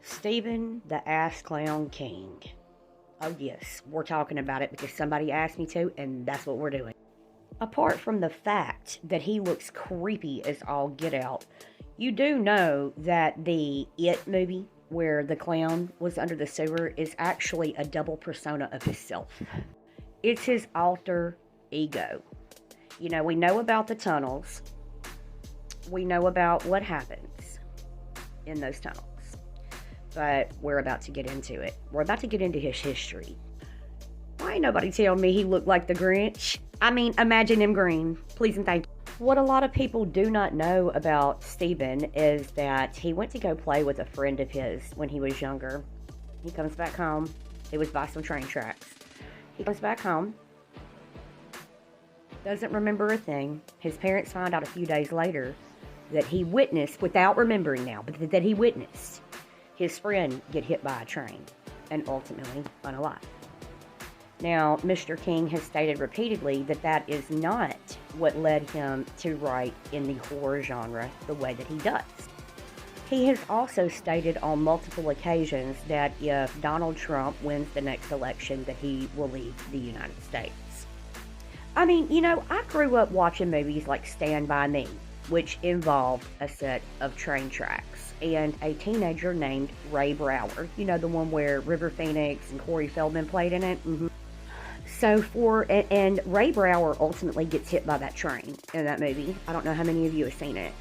Stephen the Ass Clown King. Oh yes, we're talking about it because somebody asked me to, and that's what we're doing. Apart from the fact that he looks creepy as all get out, you do know that the It movie, where the clown was under the sewer, is actually a double persona of himself. It's his alter ego. You know, we know about the tunnels. We know about what happens in those tunnels. But we're about to get into it. We're about to get into his history. Why ain't nobody tell me he looked like the Grinch? I mean, imagine him green. Please and thank you. What a lot of people do not know about Stephen is that he went to go play with a friend of his when he was younger. He comes back home. It was by some train tracks. He comes back home. Doesn't remember a thing. His parents find out a few days later that he witnessed, without remembering now, but that he witnessed his friend get hit by a train and ultimately unalive. Now, Mr. King has stated repeatedly that that is not what led him to write in the horror genre the way that he does. He has also stated on multiple occasions that if Donald Trump wins the next election, that he will leave the United States. I mean, you know, I grew up watching movies like Stand By Me, which involved a set of train tracks and a teenager named Ray Brower. You know, the one where River Phoenix and Corey Feldman played in it? Mm-hmm. And Ray Brower ultimately gets hit by that train in that movie. I don't know how many of you have seen it.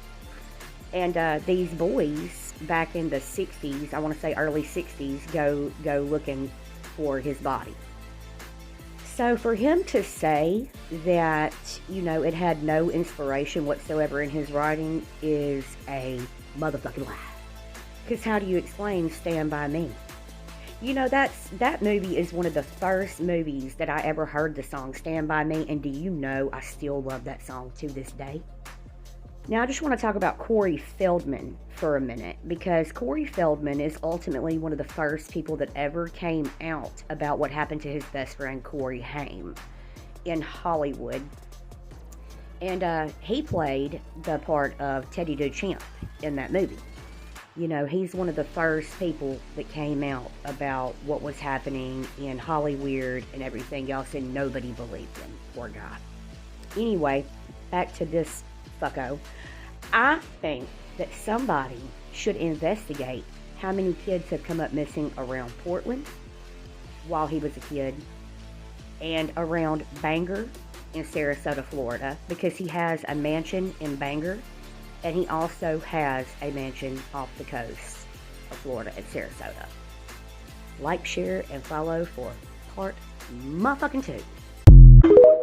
And these boys back in the 60s, I want to say early 60s, go looking for his body. So for him to say that, you know, it had no inspiration whatsoever in his writing is a motherfucking lie. Because how do you explain Stand By Me? You know, that movie is one of the first movies that I ever heard the song Stand By Me, and do you know I still love that song to this day? Now, I just want to talk about Corey Feldman for a minute, because Corey Feldman is ultimately one of the first people that ever came out about what happened to his best friend Corey Haim in Hollywood. And he played the part of Teddy Duchamp in that movie. You know, he's one of the first people that came out about what was happening in Hollywood and everything else, and nobody believed him. Poor guy. Anyway, back to this fucko. I think that somebody should investigate how many kids have come up missing around Portland while he was a kid and around Bangor in Sarasota, Florida, because he has a mansion in Bangor and he also has a mansion off the coast of Florida at Sarasota. Like, share, and follow for part motherfucking 2.